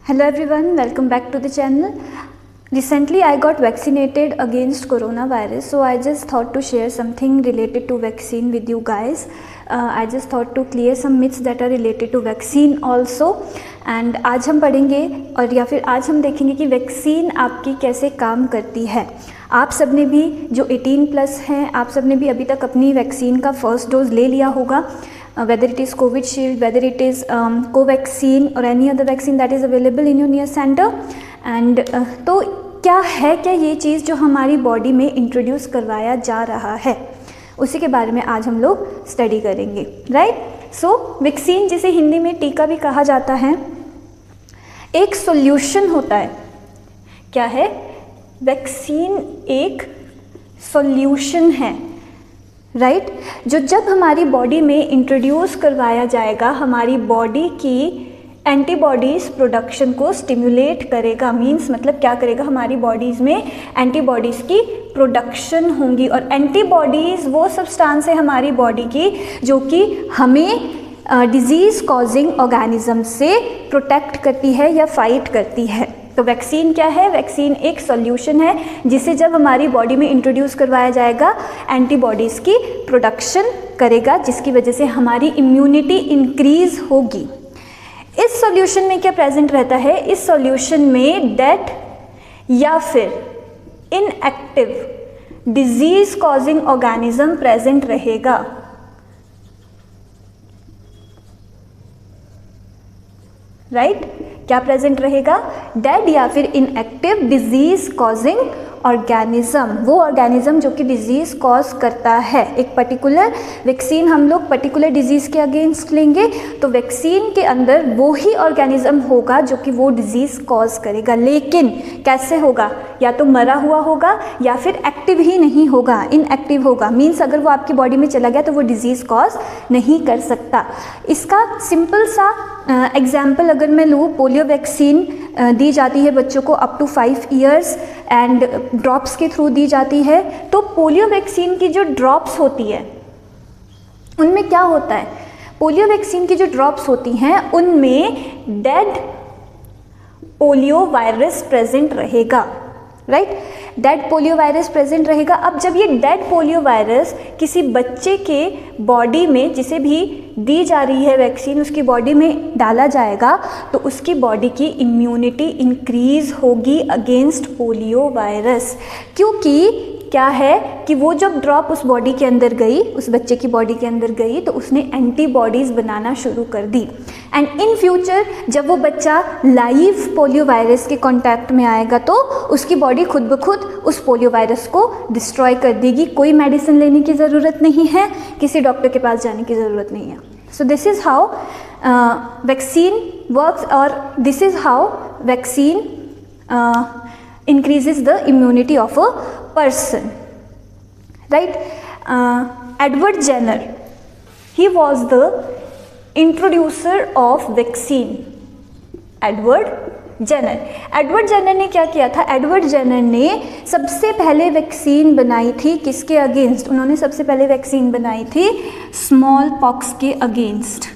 Hello everyone, welcome back to the channel. Recently I got vaccinated against coronavirus, so I just thought to share something related to vaccine with you guys. I just thought to clear some myths that are related to vaccine also. And आज हम पढ़ेंगे और या फिर आज हम देखेंगे कि वैक्सीन आपकी कैसे काम करती है। आप सब ने भी जो 18 प्लस हैं, आप सब ने भी अभी तक अपनी वैक्सीन का फर्स्ट डोज ले लिया होगा, whether it is Covishield, whether it is Covaxin or any other vaccine that is available in your near center. And तो क्या ये चीज़ जो हमारी बॉडी में इंट्रोड्यूस करवाया जा रहा है, उसी के बारे में आज हम लोग स्टडी करेंगे, राइट। सो वैक्सीन, जिसे हिंदी में टीका भी कहा जाता है, एक सॉल्यूशन होता है। क्या है? वैक्सीन एक सॉल्यूशन है, राइट जो जब हमारी बॉडी में इंट्रोड्यूस करवाया जाएगा, हमारी बॉडी की एंटीबॉडीज़ प्रोडक्शन को स्टिमुलेट करेगा। मींस मतलब क्या करेगा, हमारी बॉडीज़ में एंटीबॉडीज़ की प्रोडक्शन होंगी। और एंटीबॉडीज़ वो सब्सटेंस है हमारी बॉडी की जो कि हमें डिजीज़ कॉजिंग ऑर्गेनिज्म से प्रोटेक्ट करती है या फाइट करती है। तो वैक्सीन क्या है? वैक्सीन एक सॉल्यूशन है जिसे जब हमारी बॉडी में इंट्रोड्यूस करवाया जाएगा, एंटीबॉडीज़ की प्रोडक्शन करेगा, जिसकी वजह से हमारी इम्यूनिटी इंक्रीज होगी। इस सॉल्यूशन में क्या प्रेजेंट रहता है? इस सॉल्यूशन में डेड या फिर inactive disease causing organism present रहेगा। राइट क्या प्रेजेंट रहेगा? डेड या फिर इनएक्टिव डिजीज कॉजिंग ऑर्गेनिज्म, वो ऑर्गेनिज्म जो कि डिजीज कॉज करता है। एक पर्टिकुलर वैक्सीन हम लोग पर्टिकुलर डिजीज के अगेंस्ट लेंगे, तो वैक्सीन के अंदर वो ही ऑर्गेनिज्म होगा जो कि वो डिजीज कॉज करेगा। लेकिन कैसे होगा? या तो मरा हुआ होगा या फिर एक्टिव ही नहीं होगा, इनएक्टिव होगा। मीन्स अगर वो आपकी बॉडी में चला गया तो वो डिजीज कॉज नहीं कर सकता। इसका सिंपल सा एग्जाम्पल अगर मैं लूँ, पोलियो वैक्सीन दी जाती है बच्चों को up to 5 years and drops के थ्रू दी जाती है। तो पोलियो वैक्सीन की जो ड्रॉप्स होती है उनमें क्या होता है? पोलियो वैक्सीन की जो ड्रॉप्स होती हैं उनमें डेड पोलियो वायरस प्रेजेंट रहेगा, right dead polio virus present रहेगा। अब जब ये डेड पोलियो वायरस किसी बच्चे के बॉडी में, जिसे भी दी जा रही है वैक्सीन, उसकी बॉडी में डाला जाएगा तो उसकी बॉडी की इम्यूनिटी इंक्रीज होगी अगेंस्ट पोलियो वायरस। क्योंकि क्या है कि वो जब ड्रॉप उस बॉडी के अंदर गई, उस बच्चे की बॉडी के अंदर गई, तो उसने एंटीबॉडीज़ बनाना शुरू कर दी। एंड इन फ्यूचर जब वो बच्चा लाइव पोलियो वायरस के कांटेक्ट में आएगा तो उसकी बॉडी खुद ब खुद उस पोलियो वायरस को डिस्ट्रॉय कर देगी। कोई मेडिसिन लेने की ज़रूरत नहीं है, किसी डॉक्टर के पास जाने की ज़रूरत नहीं है। So this is how vaccine works, और this is how vaccine increases the immunity of a person, right? Edward Jenner, he was the introducer of vaccine. Edward Jenner ने क्या किया था? एडवर्ड जेनर ने सबसे पहले वैक्सीन बनाई थी किसके अगेंस्ट? उन्होंने सबसे पहले वैक्सीन बनाई थी स्मॉल पॉक्स के अगेंस्ट,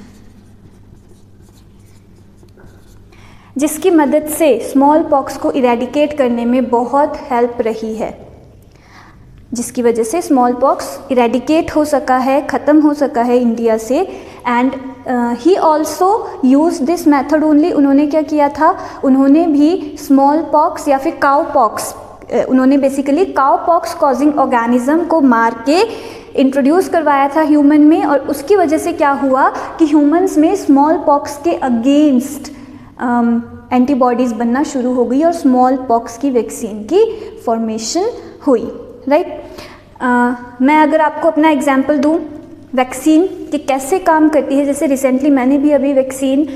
जिसकी मदद से स्मॉल पॉक्स को इरेडिकेट करने में बहुत हेल्प रही है, जिसकी वजह से स्मॉल पॉक्स इरेडिकेट हो सका है, ख़त्म हो सका है इंडिया से। And he also use this method only. उन्होंने क्या किया था? उन्होंने भी स्मॉल पॉक्स या फिर काउ पॉक्स, उन्होंने basically cow pox causing organism को मार के इंट्रोड्यूस करवाया था ह्यूमन में, और उसकी वजह से क्या हुआ कि ह्यूमन्स में स्मॉल पॉक्स के अगेंस्ट एंटीबॉडीज़ बनना शुरू हो गई और स्मॉल पॉक्स की वैक्सीन की फॉर्मेशन हुई, राइट। मैं अगर आपको अपना एग्जांपल दूं वैक्सीन कि कैसे काम करती है, जैसे रिसेंटली मैंने भी अभी वैक्सीन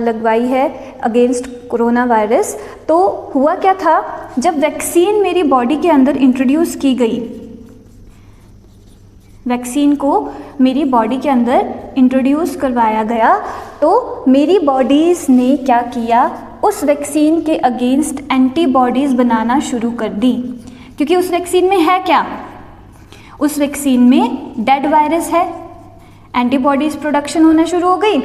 लगवाई है अगेंस्ट कोरोना वायरस। तो हुआ क्या था, जब वैक्सीन मेरी बॉडी के अंदर इंट्रोड्यूस की गई, वैक्सीन को मेरी बॉडी के अंदर इंट्रोड्यूस करवाया गया, तो मेरी बॉडीज़ ने क्या किया? उस वैक्सीन के अगेंस्ट एंटीबॉडीज़ बनाना शुरू कर दी। क्योंकि उस वैक्सीन में है क्या? उस वैक्सीन में डेड वायरस है, एंटीबॉडीज़ प्रोडक्शन होना शुरू हो गई।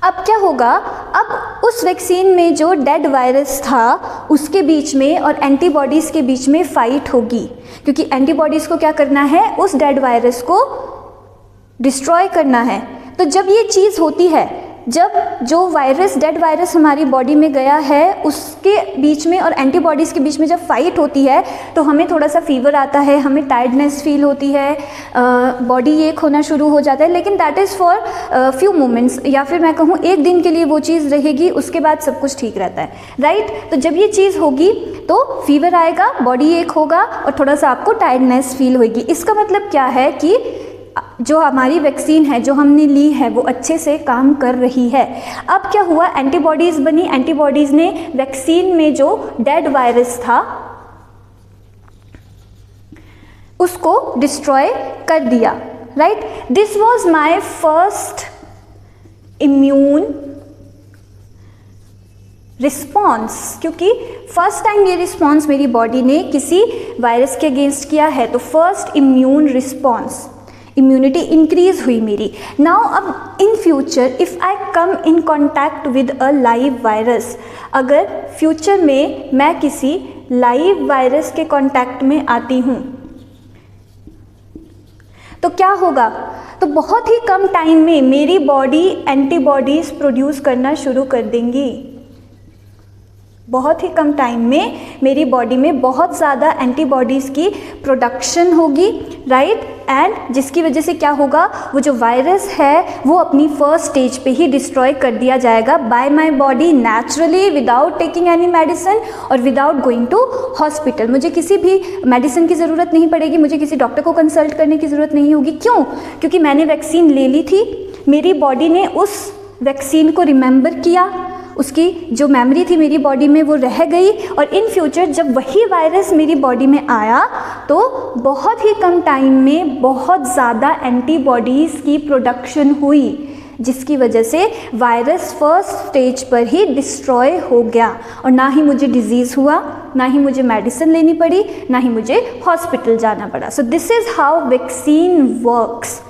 अब क्या होगा, अब उस वैक्सीन में जो डेड वायरस था उसके बीच में और एंटीबॉडीज़ के बीच में फाइट होगी, क्योंकि एंटीबॉडीज़ को क्या करना है, उस डेड वायरस को डिस्ट्रॉय करना है। तो जब ये चीज़ होती है, जब जो वायरस, डेड वायरस हमारी बॉडी में गया है उसके बीच में और एंटीबॉडीज़ के बीच में जब फाइट होती है तो हमें थोड़ा सा फीवर आता है, हमें टायर्डनेस फील होती है, बॉडी एक होना शुरू हो जाता है, लेकिन that is for few moments, या फिर मैं कहूँ एक दिन के लिए वो चीज़ रहेगी, उसके बाद सब कुछ ठीक रहता है, राइट। तो जब ये चीज़ होगी तो फीवर आएगा, बॉडी एक होगा और थोड़ा सा आपको टायर्डनेस फील होगी। इसका मतलब क्या है कि जो हमारी वैक्सीन है, जो हमने ली है, वो अच्छे से काम कर रही है। अब क्या हुआ, एंटीबॉडीज़ बनी, एंटीबॉडीज़ ने वैक्सीन में जो डेड वायरस था उसको डिस्ट्रॉय कर दिया, right. This was my first immune response, क्योंकि फर्स्ट टाइम ये रिस्पॉन्स मेरी बॉडी ने किसी वायरस के अगेंस्ट किया है, तो first immune response, immunity increase हुई मेरी। नाउ अब in future if I come in contact with a live virus, अगर फ्यूचर में मैं किसी लाइव वायरस के कॉन्टैक्ट में आती हूँ तो क्या होगा, तो बहुत ही कम टाइम में मेरी बॉडी एंटीबॉडीज़ प्रोड्यूस करना शुरू कर देंगी। बहुत ही कम टाइम में मेरी बॉडी में बहुत ज़्यादा एंटीबॉडीज़ की प्रोडक्शन होगी, राइट। एंड जिसकी वजह से क्या होगा, वो जो वायरस है वो अपनी फर्स्ट स्टेज पे ही डिस्ट्रॉय कर दिया जाएगा by my body naturally, without taking any medicine और विदाउट गोइंग टू हॉस्पिटल। मुझे किसी भी मेडिसिन की ज़रूरत नहीं पड़ेगी, मुझे किसी डॉक्टर को कंसल्ट करने की ज़रूरत नहीं होगी। क्यों? क्योंकि मैंने वैक्सीन ले ली थी, मेरी बॉडी ने उस वैक्सीन को रिमेंबर किया, उसकी जो मेमोरी थी मेरी बॉडी में वो रह गई, और इन फ्यूचर जब वही वायरस मेरी बॉडी में आया तो बहुत ही कम टाइम में बहुत ज़्यादा एंटीबॉडीज़ की प्रोडक्शन हुई, जिसकी वजह से वायरस फर्स्ट स्टेज पर ही डिस्ट्रॉय हो गया और ना ही मुझे डिजीज़ हुआ, ना ही मुझे मेडिसिन लेनी पड़ी, ना ही मुझे हॉस्पिटल जाना पड़ा। सो this is how vaccine works,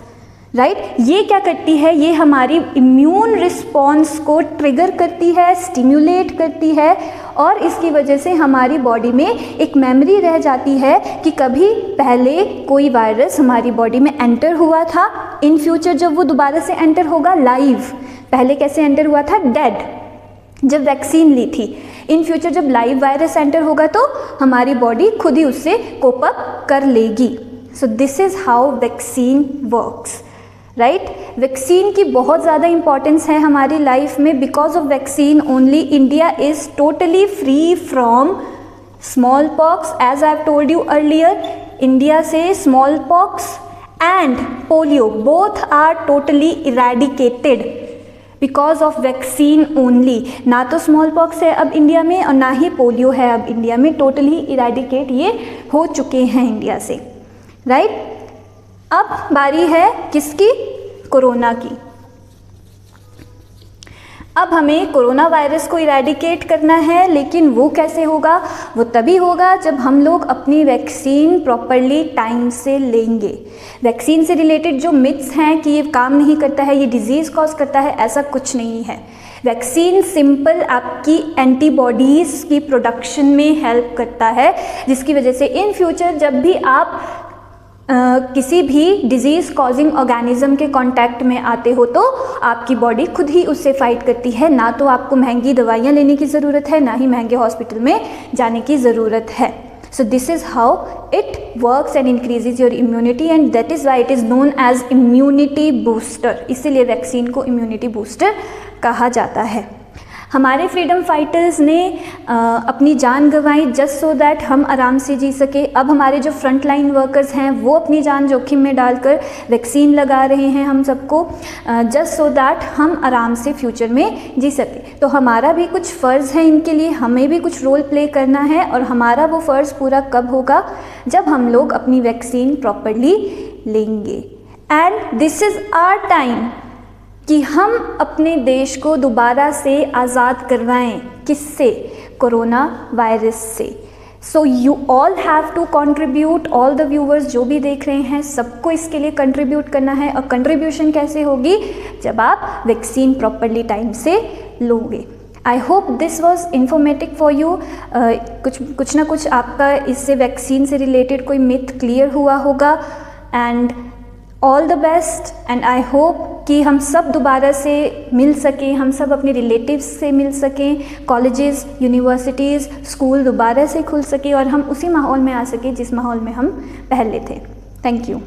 right. ये क्या करती है, ये हमारी इम्यून रिस्पॉन्स को ट्रिगर करती है, स्टिम्युलेट करती है, और इसकी वजह से हमारी बॉडी में एक मेमोरी रह जाती है कि कभी पहले कोई वायरस हमारी बॉडी में एंटर हुआ था। इन फ्यूचर जब वो दोबारा से एंटर होगा लाइव, पहले कैसे एंटर हुआ था, डेड, जब वैक्सीन ली थी। इन फ्यूचर जब लाइव वायरस एंटर होगा तो हमारी बॉडी खुद ही उससे कोप अप कर लेगी। So this is how vaccine works, right. Vaccine की बहुत ज़्यादा इंपॉर्टेंस है हमारी लाइफ में। Because of vaccine only India is totally free from small pox, as I have told you earlier. India से small pox and polio both are totally eradicated because of vaccine only. ना तो small pox है अब India में और ना ही polio है अब इंडिया में, टोटली इरेडिकेट ये हो चुके हैं इंडिया से, राइट। अब बारी है किसकी, कोरोना की। अब हमें कोरोना वायरस को इरेडिकेट करना है, लेकिन वो कैसे होगा, वो तभी होगा जब हम लोग अपनी वैक्सीन प्रॉपरली टाइम से लेंगे। वैक्सीन से रिलेटेड जो मिथ्स हैं कि ये काम नहीं करता है, ये डिजीज़ कॉज करता है, ऐसा कुछ नहीं है। वैक्सीन सिंपल आपकी एंटीबॉडीज़ की प्रोडक्शन में हेल्प करता है, जिसकी वजह से इन फ्यूचर जब भी आप किसी भी डिजीज़ कॉजिंग ऑर्गेनिज्म के कांटेक्ट में आते हो तो आपकी बॉडी खुद ही उससे फाइट करती है। ना तो आपको महंगी दवाइयाँ लेने की ज़रूरत है, ना ही महंगे हॉस्पिटल में जाने की ज़रूरत है। So this is how it works and increases your immunity, and that is why it is known as immunity booster. इसीलिए वैक्सीन को इम्यूनिटी बूस्टर कहा जाता है। हमारे फ्रीडम फाइटर्स ने अपनी जान गंवाई जस्ट सो दैट हम आराम से जी सके। अब हमारे जो फ्रंट लाइन वर्कर्स हैं वो अपनी जान जोखिम में डालकर वैक्सीन लगा रहे हैं हम सबको, जस्ट सो दैट हम आराम से फ्यूचर में जी सके। तो हमारा भी कुछ फ़र्ज़ है इनके लिए, हमें भी कुछ रोल प्ले करना है, और हमारा वो फ़र्ज़ पूरा कब होगा, जब हम लोग अपनी वैक्सीन प्रॉपरली लेंगे। And this is our time कि हम अपने देश को दोबारा से आज़ाद करवाएं। किससे? कोरोना वायरस से। So you all have to contribute, all the viewers जो भी देख रहे हैं सबको इसके लिए कंट्रीब्यूट करना है। और कंट्रीब्यूशन कैसे होगी, जब आप वैक्सीन प्रॉपरली टाइम से लोगे। I hope this was informative for you. कुछ ना कुछ आपका इससे वैक्सीन से रिलेटेड कोई मिथ क्लियर हुआ होगा। And all the best, and I hope कि हम सब दोबारा से मिल सकें, हम सब अपने रिलेटिव्स से मिल सकें, कॉलेजेस, यूनिवर्सिटीज़, स्कूल दोबारा से खुल सके और हम उसी माहौल में आ सकें जिस माहौल में हम पहले थे। Thank you.